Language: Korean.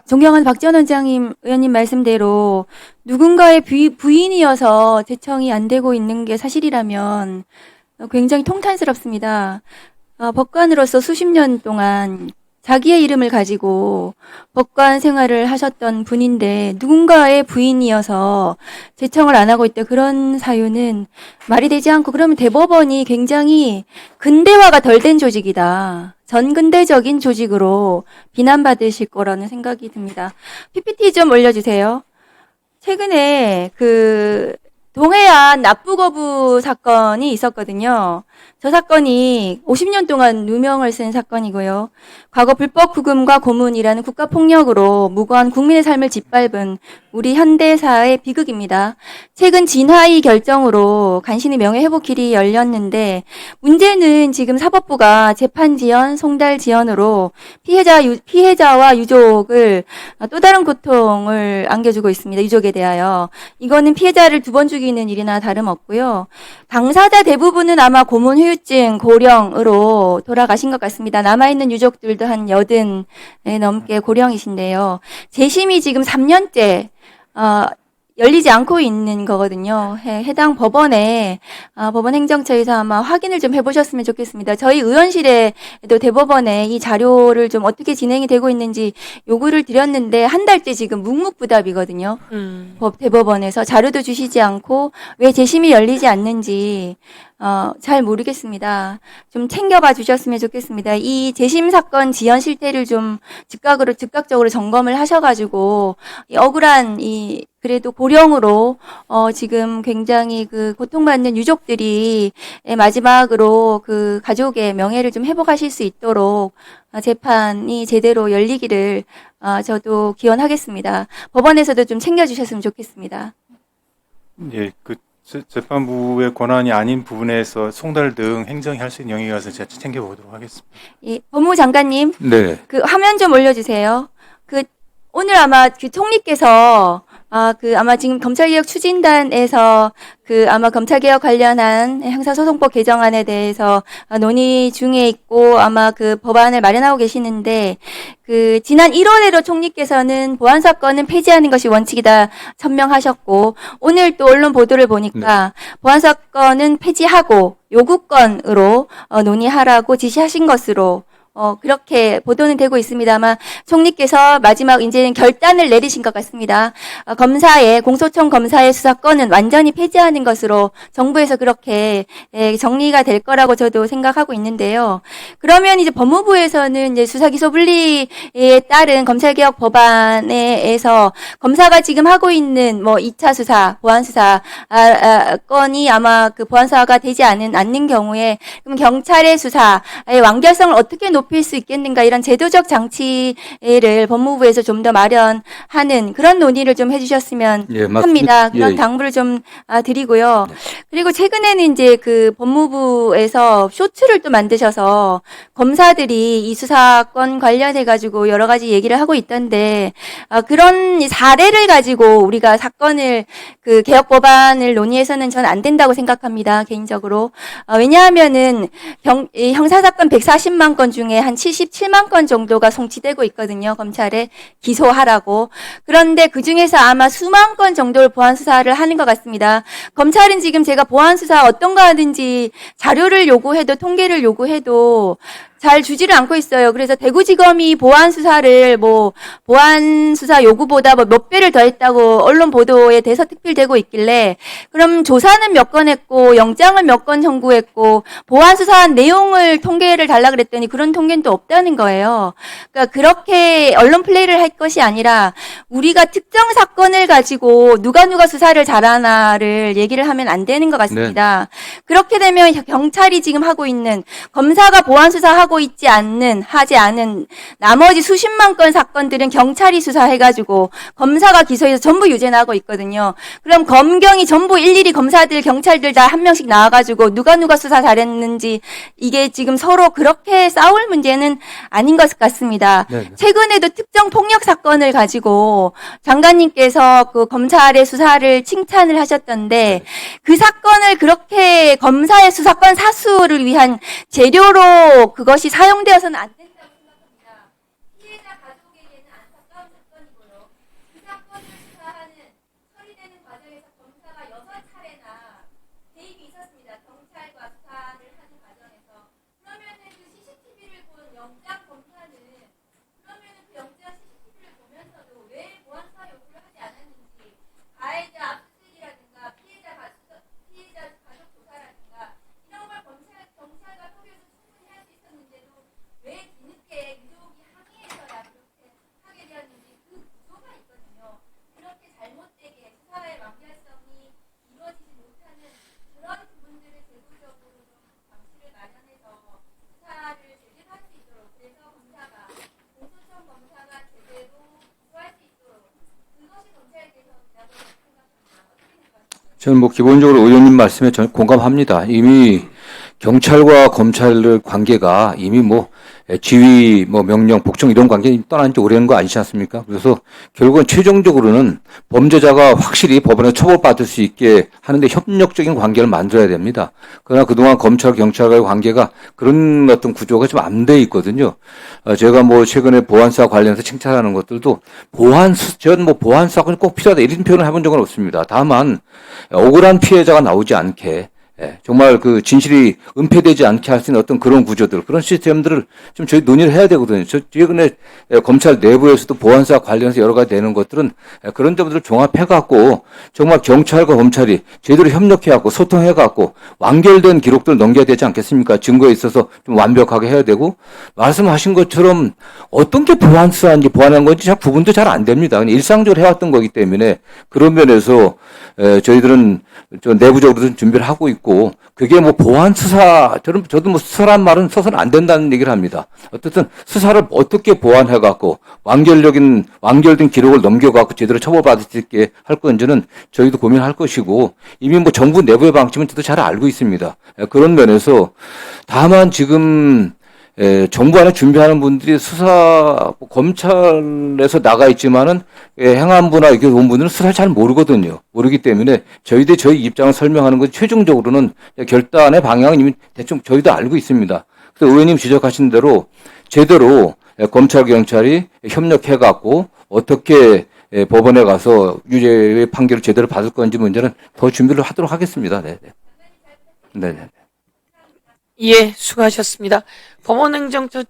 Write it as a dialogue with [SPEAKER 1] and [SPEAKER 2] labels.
[SPEAKER 1] 존경하는 박지원 원장님, 의원님 말씀대로 누군가의 부인이어서 제청이 안 되고 있는 게 사실이라면 굉장히 통탄스럽습니다. 법관으로서 수십 년 동안 자기의 이름을 가지고 법관 생활을 하셨던 분인데 누군가의 부인이어서 제청을 안 하고 있다. 그런 사유는 말이 되지 않고, 그러면 대법원이 굉장히 근대화가 덜 된 조직이다. 전근대적인 조직으로 비난받으실 거라는 생각이 듭니다. PPT 좀 올려주세요. 최근에 동해안 납부거부 사건이 있었거든요. 저 사건이 50년 동안 누명을 쓴 사건이고요. 과거 불법 구금과 고문이라는 국가폭력으로 무고한 국민의 삶을 짓밟은 우리 현대사의 비극입니다. 최근 진화의 결정으로 간신히 명예회복길이 열렸는데, 문제는 지금 사법부가 재판 지연, 송달 지연으로 피해자와 유족을 또 다른 고통을 안겨주고 있습니다. 유족에 대하여. 이거는 피해자를 두 번 죽이는 일이나 다름없고요. 당사자 대부분은 아마 고문 후유증, 고령으로 돌아가신 것 같습니다. 남아있는 유족들도 한 80에 넘게 고령이신데요. 재심이 지금 3년째 열리지 않고 있는 거거든요. 해당 법원에 법원 행정처에서 아마 확인을 좀 해보셨으면 좋겠습니다. 저희 의원실에도 대법원에 이 자료를 좀 어떻게 진행이 되고 있는지 요구를 드렸는데 한 달째 지금 묵묵부답이거든요. 대법원에서 자료도 주시지 않고 왜 재심이 열리지 않는지 잘 모르겠습니다. 좀 챙겨봐 주셨으면 좋겠습니다. 이 재심 사건 지연 실태를 좀 즉각적으로 점검을 하셔가지고 억울한 그래도 고령으로 지금 굉장히 고통받는 유족들이 마지막으로 가족의 명예를 좀 회복하실 수 있도록 재판이 제대로 열리기를 저도 기원하겠습니다. 법원에서도 좀 챙겨주셨으면 좋겠습니다.
[SPEAKER 2] 예, 재판부의 권한이 아닌 부분에서 송달 등 행정이 할 수 있는 영역이라서 제가 챙겨보도록 하겠습니다.
[SPEAKER 1] 예, 법무부 장관님,
[SPEAKER 3] 네.
[SPEAKER 1] 화면 좀 올려주세요. 오늘 아마 총리께서 아마 지금 검찰개혁 추진단에서 아마 검찰개혁 관련한 형사소송법 개정안에 대해서 논의 중에 있고 아마 법안을 마련하고 계시는데 지난 1월에도 총리께서는 보안 사건은 폐지하는 것이 원칙이다 천명하셨고, 오늘 또 언론 보도를 보니까 보안 사건은 폐지하고 요구권으로 논의하라고 지시하신 것으로 그렇게 보도는 되고 있습니다만 총리께서 마지막 이제는 결단을 내리신 것 같습니다. 공소청 검사의 수사권은 완전히 폐지하는 것으로 정부에서 그렇게 정리가 될 거라고 저도 생각하고 있는데요. 그러면 이제 법무부에서는 이제 수사기소 분리에 따른 검찰개혁 법안에서 검사가 지금 하고 있는 2차 수사, 보안 수사 건이 아마 보안사가 되지 않는 경우에 그럼 경찰의 수사의 완결성을 어떻게 높일 수 있겠는가, 이런 제도적 장치를 법무부에서 좀 더 마련하는 그런 논의를 좀 해주셨으면 합니다. 그런 당부를 좀 드리고요. 그리고 최근에는 이제 법무부에서 쇼츠를 또 만드셔서 검사들이 이 수사권 관련해 가지고 여러 가지 얘기를 하고 있던데, 그런 사례를 가지고 우리가 사건을 개혁 법안을 논의해서는 전 안 된다고 생각합니다. 개인적으로. 왜냐하면은 형사사건 140만 건 중에 한 77만 건 정도가 송치되고 있거든요. 검찰에 기소하라고. 그런데 그중에서 아마 수만 건 정도를 보안수사를 하는 것 같습니다. 검찰은 지금 제가 보안수사 어떤 거 하는지 자료를 요구해도, 통계를 요구해도 잘 주지를 않고 있어요. 그래서 대구지검이 보안수사를 보안수사 요구보다 몇 배를 더 했다고 언론 보도에 대서특필되고 있길래, 그럼 조사는 몇 건 했고 영장을 몇 건 청구했고 보안수사한 내용을 통계를 달라 그랬더니 그런 통계는 또 없다는 거예요. 그러니까 그렇게 언론 플레이를 할 것이 아니라 우리가 특정 사건을 가지고 누가 수사를 잘하나를 얘기를 하면 안 되는 것 같습니다. 네. 그렇게 되면 경찰이 지금 하고 있는, 검사가 보안수사하고 하지 않은 나머지 수십만 건 사건들은 경찰이 수사해가지고 검사가 기소해서 전부 유죄나고 있거든요. 그럼 검경이 전부 일일이 검사들, 경찰들 다 한 명씩 나와가지고 누가 수사 잘했는지, 이게 지금 서로 그렇게 싸울 문제는 아닌 것 같습니다. 네네. 최근에도 특정 폭력 사건을 가지고 장관님께서 검찰의 수사를 칭찬을 하셨던데, 그 사건을 그렇게 검사의 수사권 사수를 위한 재료로 그것이 사용되어서는 안 된다고 생각합니다. 피해자 가족에게는 안타까운
[SPEAKER 3] 저는 뭐 기본적으로 의원님 말씀에 저는 공감합니다. 이미 경찰과 검찰의 관계가 이미 뭐 지휘, 뭐 명령, 복종 이런 관계 떠난 지 오래된 거 아니지 않습니까? 그래서 결국은 최종적으로는 범죄자가 확실히 법원에 처벌받을 수 있게 하는데 협력적인 관계를 만들어야 됩니다. 그러나 그동안 검찰, 경찰과의 관계가 그런 어떤 구조가 좀 안 돼 있거든요. 제가 뭐 최근에 보안사 관련해서 칭찬하는 것들도 저는 뭐 보안사가 꼭 필요하다 이런 표현을 해본 적은 없습니다. 다만 억울한 피해자가 나오지 않게 정말 그 진실이 은폐되지 않게 할 수 있는 어떤 그런 구조들, 그런 시스템들을 좀 저희 논의를 해야 되거든요. 저 최근에 검찰 내부에서도 보안사 관련해서 여러 가지 되는 것들은 그런 점들을 종합해갖고 정말 경찰과 검찰이 제대로 협력해갖고 소통해갖고 완결된 기록들을 넘겨야 되지 않겠습니까? 증거에 있어서 좀 완벽하게 해야 되고 말씀하신 것처럼 어떤 게 보안사인지 보안한 건지 잘 구분도 잘 안 됩니다. 그냥 일상적으로 해왔던 거기 때문에 그런 면에서 저희들은 내부적으로 좀 준비를 하고 있고 그게 뭐 보안 수사 저도 뭐 수사란 말은 써서는 안 된다는 얘기를 합니다. 어쨌든 수사를 어떻게 보완해 갖고 완결된 기록을 넘겨 갖고 제대로 처벌받을 수 있게 할 건지는 저희도 고민할 것이고 이미 뭐 정부 내부의 방침은 저도 잘 알고 있습니다. 그런 면에서 다만 지금 정부 안에 준비하는 분들이 검찰에서 나가 있지만은 행안부나 이렇게 온 분들은 수사를 잘 모르거든요. 모르기 때문에 저희 입장을 설명하는 건 최종적으로는 결단의 방향은 이미 대충 저희도 알고 있습니다. 그래서 의원님 지적하신 대로 제대로 검찰, 경찰이 협력해갖고 어떻게 법원에 가서 유죄의 판결을 제대로 받을 건지 문제는 더 준비를 하도록 하겠습니다. 네. 네.
[SPEAKER 4] 예, 수고하셨습니다. 법원행정처